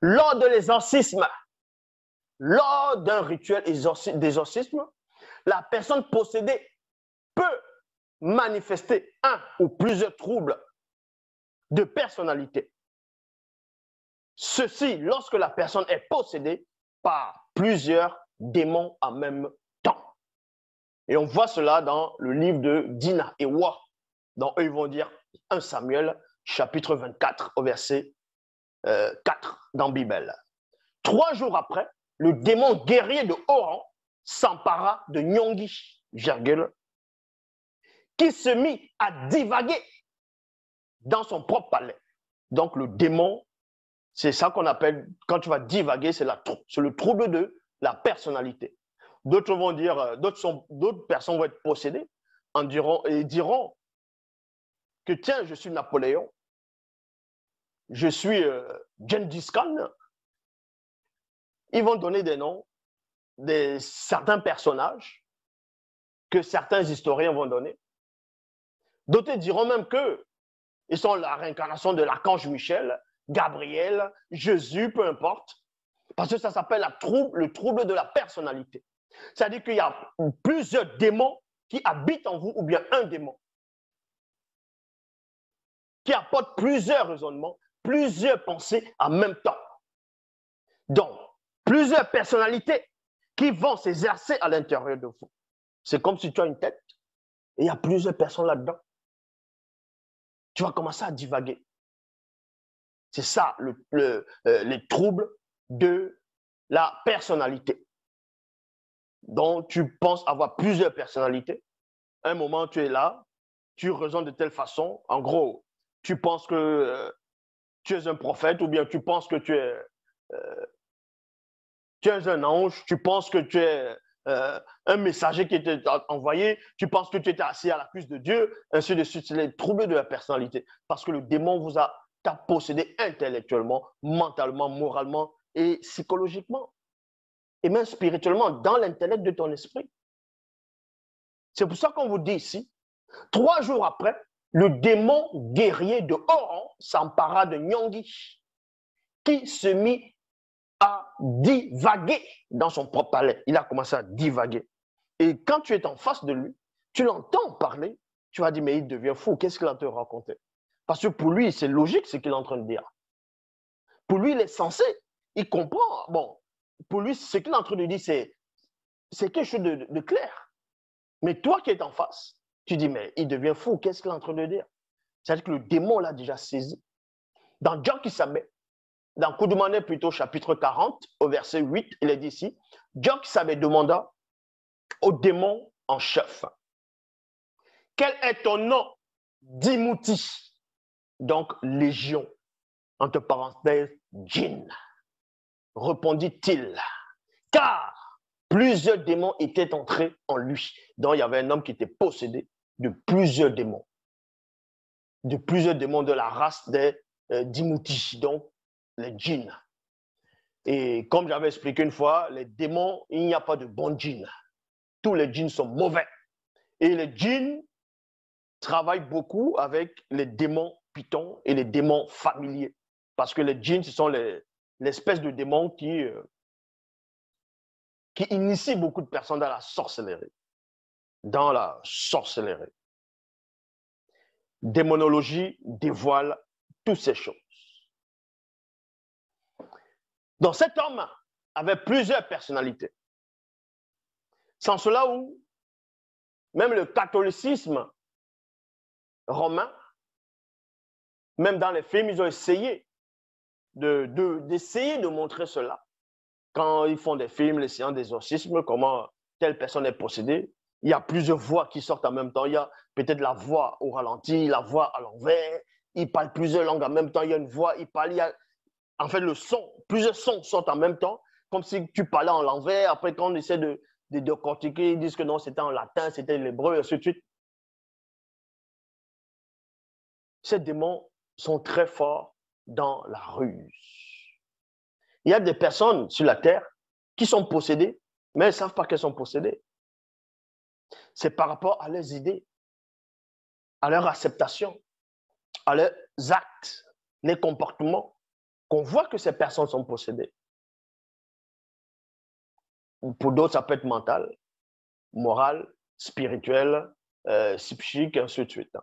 Lors de l'exorcisme, lors d'un rituel d'exorcisme, la personne possédée peut manifester un ou plusieurs troubles de personnalité. Ceci lorsque la personne est possédée par plusieurs démons en même temps. Et on voit cela dans le livre de Dina et Wa. Donc, eux, ils vont dire 1 Samuel, chapitre 24, au verset 4 dans la Bible. 3 jours après, le démon guerrier de haut rang s'empara de Nyongi, virgule, qui se mit à divaguer dans son propre palais. Donc, le démon, c'est ça qu'on appelle, quand tu vas divaguer, c'est le trouble de la personnalité. D'autres vont dire, d'autres personnes vont être possédées et diront que tiens, je suis Napoléon, je suis Gengis Khan. Ils vont donner des noms de certains personnages que certains historiens vont donner. D'autres diront même qu'ils sont la réincarnation de l'archange Michel, Gabriel, Jésus, peu importe, parce que ça s'appelle le trouble de la personnalité. C'est-à-dire qu'il y a plusieurs démons qui habitent en vous, ou bien un démon, qui apporte plusieurs raisonnements, plusieurs pensées en même temps. Donc, plusieurs personnalités qui vont s'exercer à l'intérieur de vous. C'est comme si tu as une tête et il y a plusieurs personnes là-dedans. Tu vas commencer à divaguer. C'est ça, les troubles de la personnalité. Donc, tu penses avoir plusieurs personnalités. À un moment, tu es là, tu raisonnes de telle façon. En gros, tu penses que tu es un prophète ou bien tu penses que tu es un ange, tu penses que tu es un messager qui était envoyé, tu penses que tu étais assis à la cuisse de Dieu, ainsi de suite. C'est les troubles de la personnalité. Parce que le démon t'a possédé intellectuellement, mentalement, moralement et psychologiquement. Et même spirituellement, dans l'intellect de ton esprit. C'est pour ça qu'on vous dit ici, 3 jours après, le démon guerrier de haut rang s'empara de Nyongi, qui se mit à divaguer dans son propre palais. Il a commencé à divaguer. Et quand tu es en face de lui, tu l'entends parler, tu vas dire, mais il devient fou, qu'est-ce qu'il a te raconter? Parce que pour lui, c'est logique ce qu'il est en train de dire. Pour lui, il est censé, il comprend. Bon, pour lui, ce qu'il est en train de dire, c'est quelque chose de clair. Mais toi qui es en face, tu dis, mais il devient fou, qu'est-ce qu'il est en train de dire? C'est-à-dire que le démon l'a déjà saisi. Dans John qui savait, dans Koudoumane plutôt chapitre 40, au verset 8, il est dit ici, John qui savait demanda au démon en chef, quel est ton nom? Dimouti, donc légion, entre parenthèses, djinn, répondit-il, car plusieurs démons étaient entrés en lui. Donc il y avait un homme qui était possédé de plusieurs démons de la race des Dimouti, donc les djinns. Et comme j'avais expliqué une fois, les démons, il n'y a pas de bons djinns. Tous les djinns sont mauvais. Et les djinns travaillent beaucoup avec les démons pitons et les démons familiers. Parce que les djinns, ce sont l'espèce de démons qui initient beaucoup de personnes dans la sorcellerie. Démonologie dévoile toutes ces choses. Donc cet homme avait plusieurs personnalités. Sans cela où même le catholicisme romain, même dans les films, ils ont essayé d'essayer de montrer cela. Quand ils font des films, les séances d'exorcisme, comment telle personne est possédée, il y a plusieurs voix qui sortent en même temps. Il y a peut-être la voix au ralenti, la voix à l'envers. Il parle plusieurs langues en même temps. Il y a une voix, en fait, plusieurs sons sortent en même temps, comme si tu parlais en l'envers. Après, quand on essaie de décortiquer, ils disent que non, c'était en latin, c'était l'hébreu, et ainsi de suite. Ces démons sont très forts dans la ruse. Il y a des personnes sur la terre qui sont possédées, mais elles ne savent pas qu'elles sont possédées. C'est par rapport à leurs idées, à leur acceptation, à leurs actes, les comportements. qu'on voit que ces personnes sont possédées. Pour d'autres, ça peut être mental, moral, spirituel, psychique, ainsi de suite.